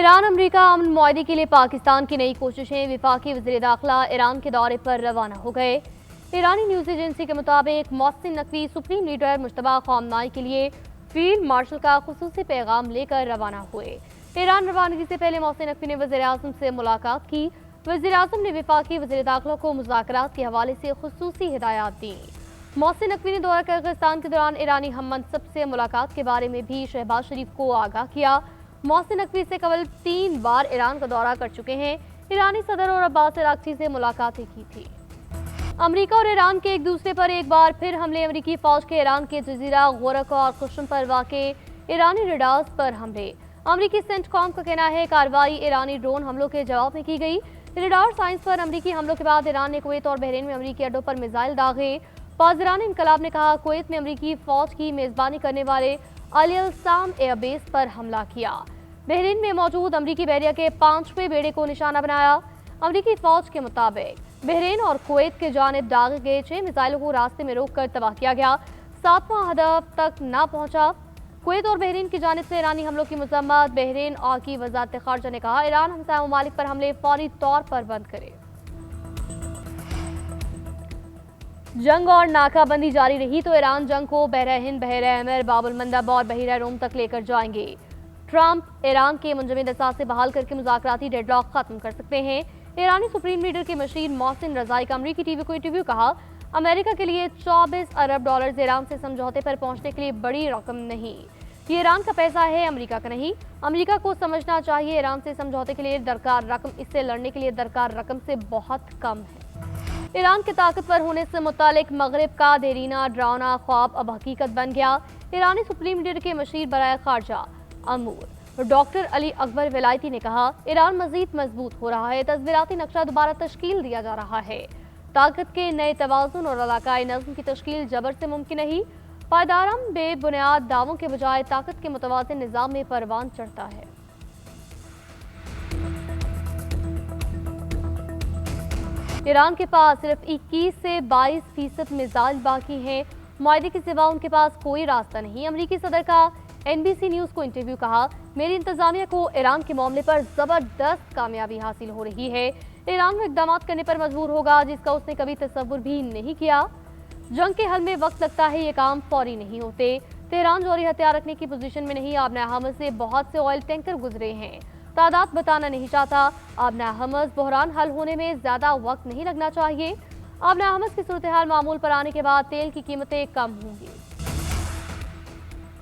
Iran America अमन मुआहदे के लिए पाकिस्तान की नई कोशिशें। वफाकी वज़ीर दाखिला ईरान के दौरे पर रवाना हो गए। ईरानी न्यूज़ एजेंसी के मुताबिक मोहसिन नकवी सुप्रीम लीडर मुश्तबा ख़ामनेई के लिए फील्ड मार्शल का खुसूसी पैगाम लेकर रवाना हुए। ईरान रवानगी से पहले मोहसिन नकवी ने वज़ीर आज़म से मुलाकात की। वज़ीर आज़म ने वफाकी वज़ीर दाखिला को मुज़ाकरात के हवाले से खुसूसी हिदायत दी। मोहसिन नकवी ने दौरा किर्गिस्तान के दौरान ईरानी हम मनसब से मुलाकात के बारे में भी शहबाज शरीफ को आगाह किया। मोहसिन नकवी से कबल 3 बार ईरान का दौरा कर चुके हैं। ईरानी सदर और अब्बास अरागची से मुलाकातें की थी। अमेरिका और ईरान के एक दूसरे पर एक बार फिर हमले। अमेरिकी फौज के ईरान के जजीरा गोरक और कुशम पर वाक़े ईरानी रडार्स पर हमले। अमेरिकी सेंटकॉम का कहना है कार्रवाई ईरानी ड्रोन हमलों के जवाब में की गई। रडार साइंस पर अमेरिकी हमलों के बाद ईरान ने कुवैत और बहरीन में अमेरिकी अड्डों पर मिसाइल दागे। पाज़रान इनकलाब ने कहा कुवैत में अमेरिकी फौज की मेजबानी करने वाले अल साम एयरबेस पर हमला किया। बहरीन में मौजूद अमेरिकी बहरिया के 5वें बेड़े को निशाना बनाया। अमेरिकी फौज के मुताबिक बहरीन और कुवैत के जानिब दागे गए 6 मिसाइलों को रास्ते में रोककर तबाह किया गया। 7वां हदफ तक न पहुंचा। कुवैत और बहरीन की जानिब से ईरानी हमलों की मजम्मत। बहरीन और की वजारत खारजा ने कहा ईरान हमसाया ममालिक पर हमले फौरी तौर पर बंद करे। जंग और नाकाबंदी जारी रही तो ईरान जंग को बहरा हिंद, बहरा अमर, बाबुल मंदब और बहरा रोम तक लेकर जाएंगे। ट्रंप ईरान के मुंजमद असासे बहाल करके मुज़ाकराती डेडलॉक खत्म कर सकते हैं। ईरानी सुप्रीम लीडर के मशीर मोहसिन रज़ाई का अमेरिकी टीवी को इंटरव्यू। कहा अमेरिका के लिए 24 अरब डॉलर ईरान से समझौते पर पहुंचने के लिए बड़ी रकम नहीं। ये ईरान का पैसा है, अमेरिका का नहीं। अमेरिका को समझना चाहिए ईरान से समझौते के लिए दरकार रकम इससे लड़ने के लिए दरकार रकम से बहुत कम है। ईरान के ताकतवर होने से मुतालिक मगरिब का देरीना डरावना ख्वाब अब हकीकत बन गया। ईरानी सुप्रीम लीडर के मशीर बराए खारजा अमूर डॉक्टर अली अकबर विलायती ने कहा ईरान मजीद मजबूत हो रहा है। तस्वीराती नक्शा दोबारा तश्कील दिया जा रहा है। ताकत के नए तवाज़ुन और इलाकाई नज़्म की तश्कील जबर से मुमकिन नहीं। पायदारम बेबुनियाद दावों के बजाय ताकत के मुतवाज़िन निज़ाम में परवान चढ़ता है। ईरान के पास सिर्फ 21 से 22% मिसाइल बाकी हैं। मुआहदे के सिवा उनके पास कोई रास्ता नहीं। अमेरिकी सदर का NBC न्यूज़ को इंटरव्यू। कहा मेरी इंतजामिया को ईरान के मामले पर जबरदस्त कामयाबी हासिल हो रही है। ईरान में इक़दाम करने पर मजबूर होगा जिसका उसने कभी तसव्वुर भी नहीं किया। जंग के हल में वक्त लगता है, ये काम फौरी नहीं होते। तेहरान जौहरी हथियार रखने की पोजीशन में नहीं। आबना हमस से बहुत से ऑयल टैंकर गुजरे हैं। तादाद बताना नहीं चाहता। आबना हमस बहरान हल होने में ज्यादा वक्त नहीं लगना चाहिए। आबना हमस की सूरत हाल मामूल पर आने के बाद तेल की कीमतें कम होंगी।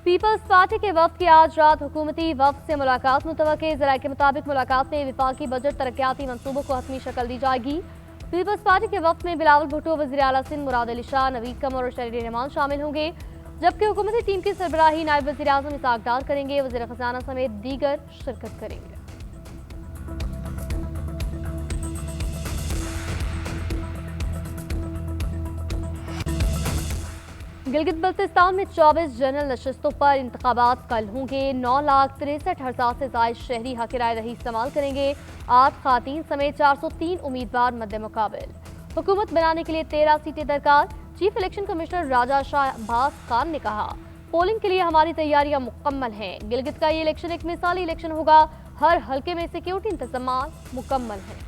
पीपल्स पार्टी के वफ्द की आज रात हुकूमती वफ्द से मुलाकात मुतवक्के। ज़राए के मुताबिक मुलाकात में वफाकी बजट तरक्याती मंसूबों को हतमी शक्ल दी जाएगी। पीपल्स पार्टी के वफ्द में बिलावल भुट्टो, वज़ीर आला सिंध मुराद अली शाह, नवीद कमर और शरीर रहमान शामिल होंगे, जबकि हुकूमती टीम की सरबराही नायब वज़ीर आज़म इसाक डार करेंगे। वज़ीर खजाना समेत दीगर शिरकत करेंगे। गिलगित बल्तिस्तान में 24 जनरल नशस्तों पर इंतखाबात कल होंगे। 9,63,000 से ज़ायद शहरी हक राय रही इस्तेमाल करेंगे। 8 खातीन समेत 403 उम्मीदवार मद्दे मुकाबिल। हुकूमत बनाने के लिए 13 सीटें दरकार। चीफ इलेक्शन कमिश्नर राजा शाहबाज खान ने कहा पोलिंग के लिए हमारी तैयारियां मुकम्मल हैं। गिलगित का ये इलेक्शन एक मिसाली इलेक्शन होगा। हर हल्के में सिक्योरिटी इंतजाम मुकम्मल हैं।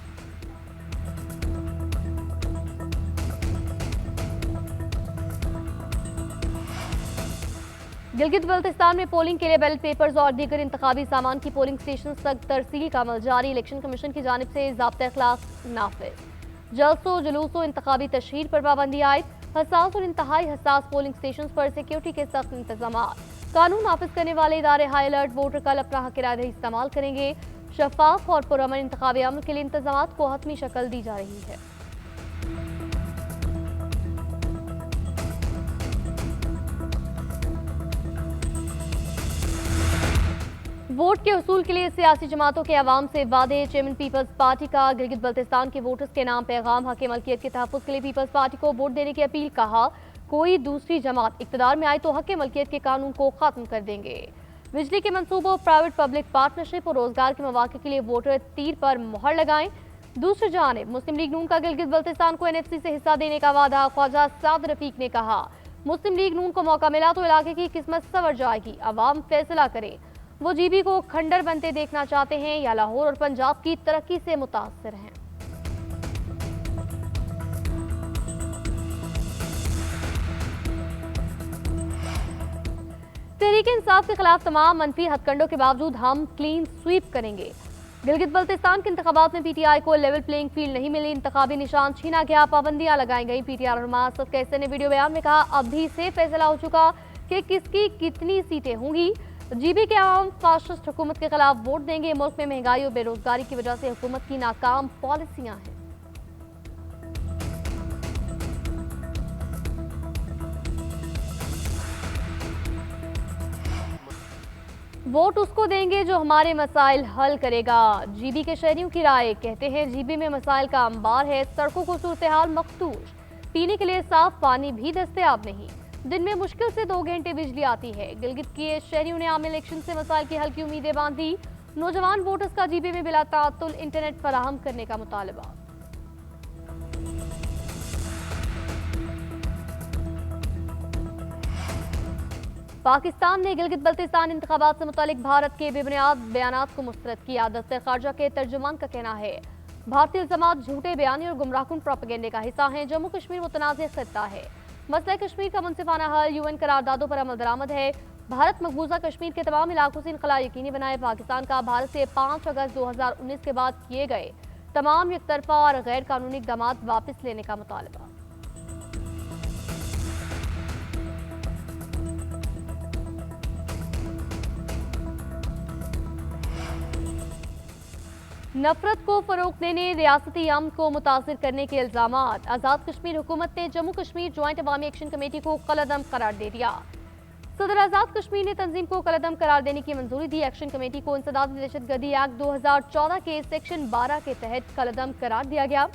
गिलगित बल्तिस्तान में पोलिंग के लिए बैलेट पेपर्स और दीगर इंतखाबी सामान की पोलिंग स्टेशन तक तरसील का अमल जारी। इलेक्शन कमीशन की जानिब से ज़ाब्ता इखलाक नाफिज। जलसों जुलूसों इंतखाबी तशहीर पर पाबंदी आयद। हसास और इंतहाई हसास पोलिंग स्टेशन पर सिक्योरिटी के सख्त इंतजाम। कानून नाफिज करने वाले इदारे हाई अलर्ट। वोटर कल अपना हक राय इस्तेमाल करेंगे। शफाफ और पुरअमन इंतखाबी अमल के लिए इंतजाम को हतमी शक्ल दी जा रही है। वोट के हसूल के लिए सियासी जमातों के अवाम से वादे। चेयरमैन पीपल्स पार्टी का गिलगित बल्तिस्तान के वोटर्स के नाम पैगाम। हक मलकियत के तहफ़्फ़ुज़ के लिए पीपल्स पार्टी को वोट देने की अपील। कहा कोई दूसरी जमात इक़्तिदार में आए तो हक मलकियत के कानून को ख़त्म कर देंगे। बिजली के मनसूबों, प्राइवेट पब्लिक पार्टनरशिप और रोजगार के मौके के लिए वोटर तीर पर मोहर लगाएं। दूसरी जानिब मुस्लिम लीग नून का गिलगित बल्तिस्तान को NFC से हिस्सा देने का वादा। ख्वाजा साद रफीक ने कहा मुस्लिम लीग नून को मौका मिला तो इलाके की किस्मत संवर जाएगी। अवाम फैसला करें। वो जीबी को खंडर बनते देखना चाहते हैं या लाहौर और पंजाब की तरक्की से मुतासिर हैं। तहरीके इंसाफ के खिलाफ तमाम मनफी हथकंडों के बावजूद हम क्लीन स्वीप करेंगे। गिलगित बल्तिस्तान के इंतखाबात में पीटीआई को लेवल प्लेइंग फील्ड नहीं मिली, इंतखाबी निशान छीना गया, पाबंदियां लगाई गई। पीटीआई रहनुमा असद कैसर ने वीडियो बयान में कहा, अभी से फैसला हो चुका कि किसकी कितनी सीटें होंगी। जीबी के आवाम फाशिस्ट हुकूमत के खिलाफ वोट देंगे। मुल्क में महंगाई और बेरोजगारी की वजह से हुकूमत की नाकाम पॉलिसियां हैं। वोट उसको देंगे जो हमारे मसाइल हल करेगा। जीबी के शहरियों की राय, कहते हैं जीबी में मसाइल का अंबार है, सड़कों को सूरत-ए-हाल मखदूश, पीने के लिए साफ पानी भी दस्तयाब नहीं, दिन में मुश्किल से 2 घंटे बिजली आती है। गिलगित के शहरियों ने आम इलेक्शन से मसाइल की हल की उम्मीदें बांधी। नौजवान वोटर्स का जीबी में बिला तातुल इंटरनेट फराहम करने का मुतालबा। पाकिस्तान ने गिलगित बल्तिस्तान इंतखाबात से मुतालिक भारत के बेबुनियाद बयानात को मुस्तरद किया। दस्ते खारजा के तर्जुमान का कहना है, भारतीय इल्जामात झूठे बयानी और गुमराहकुन प्रोपेगेंडे का हिस्सा हैं। जम्मू कश्मीर मुतनाज़ खित्ता है, मसला कश्मीर का मुनसिफाना हल यूएन करारदादों पर अमल दरामद है। भारत मकबूजा कश्मीर के तमाम इलाकों से इनखला यकीनी बनाए। पाकिस्तान का भारत से 5 अगस्त 2019 के बाद किए गए तमाम एकतरफा और गैर कानूनी इक़दाम वापस लेने का मुतालबा। नफरत को फरोग देने, रियासती अमन को मुतासिर करने के इल्जामात। आज़ाद कश्मीर हुकूमत ने Jammu Kashmir joint Awami action committee को कलअदम करार दे दिया। सदर आज़ाद कश्मीर ने तंजीम को कलअदम करार देने की मंजूरी दी। एक्शन कमेटी को इंसदादी दहशतगर्दी एक्ट 2014 के सेक्शन 12 के तहत कलअदम करार दिया गया।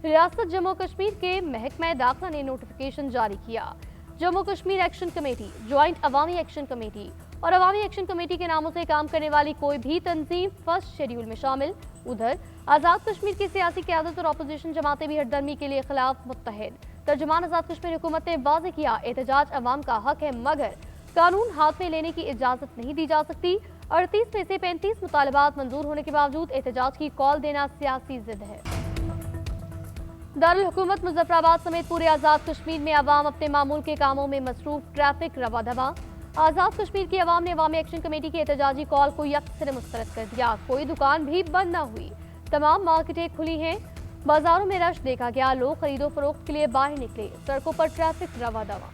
रियासत जम्मू कश्मीर के महकमा दाखिला ने नोटिफिकेशन जारी किया। Jammu Kashmir action committee, joint Awami action committee और अवामी एक्शन कमेटी के नामों से काम करने वाली कोई भी तंजीम फर्स्ट शेड्यूल में शामिल। उधर आज़ाद कश्मीर की सियासी क़यादत और अपोजिशन जमातें भी हटदर्मी के लिए खिलाफ मुत्तहिद। तर्जुमान आज़ाद कश्मीर हुकूमत ने वाज़ेह किया, एहतजाज अवाम का हक है मगर कानून हाथ में लेने की इजाज़त नहीं दी जा सकती। 38 में से 35 मुतालबात मंजूर होने के बावजूद एहतजाज की कॉल देना सियासी जिद है। दारुल हुकूमत मुजफ्फराबाद समेत पूरे आज़ाद कश्मीर में अवाम अपने मामूल के कामों में मसरूफ, ट्रैफिक रवा दवा। आज़ाद कश्मीर की अवाम ने अवामी एक्शन कमेटी की एहतजाजी कॉल को यकसर मुस्तरद कर दिया। कोई दुकान भी बंद न हुई, तमाम मार्केटें खुली हैं, बाजारों में रश देखा गया, लोग खरीदो फरोख्त के लिए बाहर निकले, सड़कों पर ट्रैफिक रवा दवा।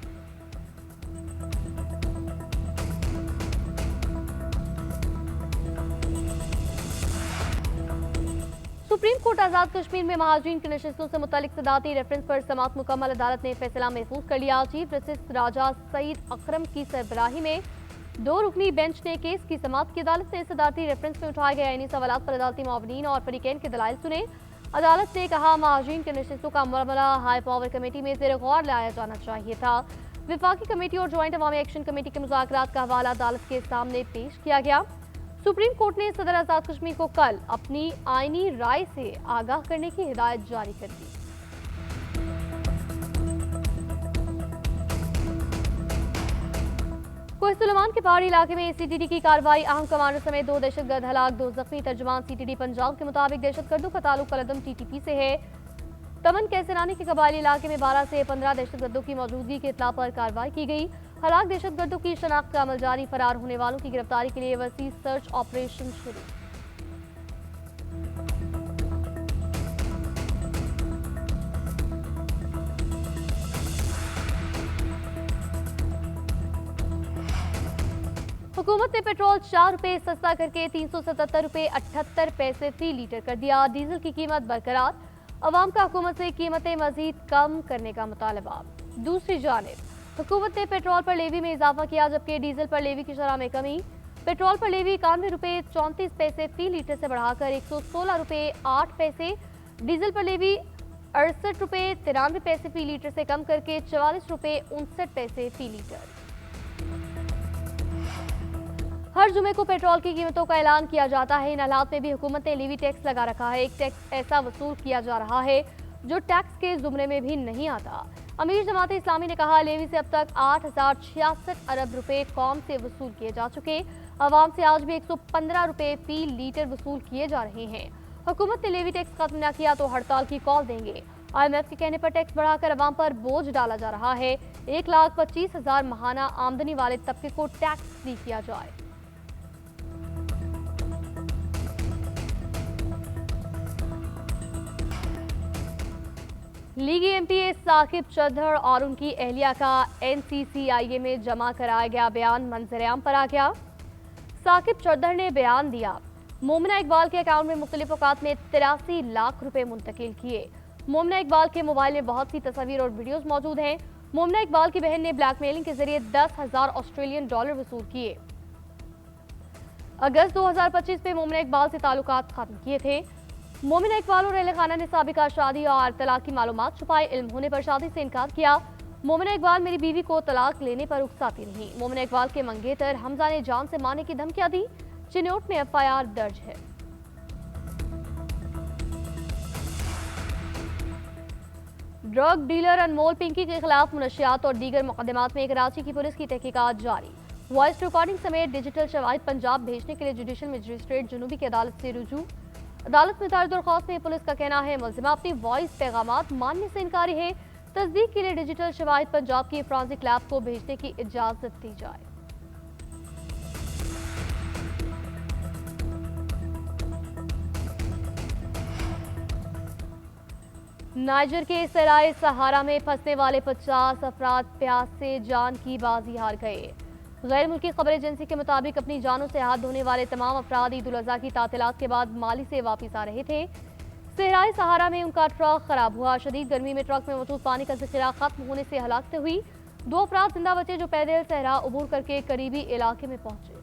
सुप्रीम कोर्ट आज़ाद कश्मीर में महाजरीन की नशिस्तों से मुतालिक सदाती रेफरेंस पर समात मुकम्मल। अदालत ने फैसला महफूज कर लिया। चीफ जस्टिस राजा सईद अकरम की सरबराही में 2 रुकनी बेंच ने केस की समात की। अदालत ने सदाती रेफरेंस में उठाए गए आईनी सवालात पर अदालती मुआवनीन और फरीकैन के दलाइल सुने। अदालत ने कहा, महाजरीन की नशिस्तों का मामला हाई पावर कमेटी में ज़ेर गौर लाया जाना चाहिए था। विफाकी कमेटी और ज्वाइंट अवामी एक्शन कमेटी के मुज़ाकरात का हवाला अदालत के सामने पेश किया गया। सुप्रीम कोर्ट ने सदर आज़ाद कश्मीर को कल अपनी आईनी राय से आगाह करने की हिदायत जारी कर दी। कोहिस्तुलमान के पहाड़ी इलाके में सीटीडी की कार्रवाई, अहम कमांडर समेत 2 दहशतगर्द हलाक, 2 जख्मी। तर्जुमान सीटीडी पंजाब के मुताबिक दहशतगर्दों का ताल्लुक कलअदम टीटीपी से है। तमन कैसरानी के कबायली इलाके में 12 से 15 दहशतगर्दों की मौजूदगी की इत्तला पर कार्रवाई की गई। हलाक दहशतगर्दों की शनाख्त का अमल जारी, फरार होने वालों की गिरफ्तारी के लिए वसी सर्च ऑपरेशन शुरू। हुकूमत ने पेट्रोल 4 रुपए सस्ता करके 377 रुपए 78 पैसे फी लीटर कर दिया। डीजल की कीमत बरकरार, अवाम का हुकूमत से कीमतें मजीद कम करने का मुतालबा। दूसरी जानिब हुकूमत ने पेट्रोल पर लेवी में इजाफा किया, जबकि डीजल पर लेवी की शरह में कमी। पेट्रोल पर लेवी 91 रुपए 34 पैसे फी लीटर से बढ़ाकर 116 रुपए 8 पैसे, डीजल पर लेवी 68 रुपए 93 पैसे फी लीटर से कम करके 44 रुपए 59 पैसे फी लीटर। हर जुमे को पेट्रोल की कीमतों का ऐलान किया जाता है। इन हालात में भी हुकूमत ने लेवी टैक्स लगा रखा है। एक टैक्स ऐसा वसूल किया जा रहा है जो टैक्स के जुमरे में भी नहीं आता। अमीर जमात इस्लामी ने कहा, लेवी से अब तक 8,066 अरब रुपए कौम से वसूल किए जा चुके। अवाम से आज भी 115 रुपए फी लीटर वसूल किए जा रहे हैं। हुकूमत ने लेवी टैक्स खत्म न किया तो हड़ताल की कॉल देंगे। IMF के कहने पर टैक्स बढ़ाकर अवाम पर बोझ डाला जा रहा है। 1,25,000 माहाना आमदनी वाले तबके को टैक्स फ्री किया जाए। लीगी MP साकिब चौधरी और उनकी अहलिया का NCCIA में जमा कराया गया बयान मंजर-ए-आम पर आ गया। साकिब चौधरी ने बयान दिया, मोमिना इकबाल के अकाउंट में मुख्तलिफ औकात में 83 लाख रुपए मुंतकिल किए। मोमिना इकबाल के मोबाइल में बहुत सी तस्वीर और वीडियोस मौजूद हैं। मोमिना इकबाल की बहन ने ब्लैकमेलिंग के जरिए 10,000 ऑस्ट्रेलियन डॉलर वसूल किए। अगस्त 2025 में मोमिना इकबाल से ताल्लुकात खत्म किए थे। मोमिना इकबाल और अहले खाना ने साबिका शादी और तलाक की मालूमात छुपाई। इल्म होने पर शादी से इनकार किया। मोमिना इकबाल मेरी बीवी को तलाक लेने पर उकसाती रही। मोमिना इकबाल के मंगेतर हमजा ने जान से मारने की धमकियां दी। चिन्नौट में FIR दर्ज है। ड्रग डीलर अनमोल पिंकी के खिलाफ मुनशियात और दीगर मुकदमात में कराची की पुलिस की तहकीकात जारी। वॉइस रिकॉर्डिंग समेत डिजिटल शवाहिद पंजाब भेजने के लिए जुडिशल मजिस्ट्रेट जुनूबी की अदालत से रुजू। अदालत में दायर दरख्वास्त में पुलिस का कहना है, मुलजिमा अपनी वॉइस पैगामात मानने से इनकारी है। तस्दीक के लिए डिजिटल शवाहिद पंजाब की फॉरेंसिक लैब को भेजने की इजाजत दी जाए। नाइजर के सराय सहारा में फंसने वाले 50 अफराद प्यास से जान की बाजी हार गए। गैर मुल्की खबर एजेंसी के मुताबिक अपनी जानों से हाथ धोने वाले तमाम अफराद ईद उल अज़हा की तातीलात के बाद माली से वापस आ रहे थे। सहराए सहारा में उनका ट्रक खराब हुआ। शदीद गर्मी में ट्रक में मौजूद पानी का ज़ख़ीरा खत्म होने से हलाकत हुई। 2 अफराद जिंदा बचे जो पैदल सहरा अबूर करके करीबी इलाके में पहुंचे।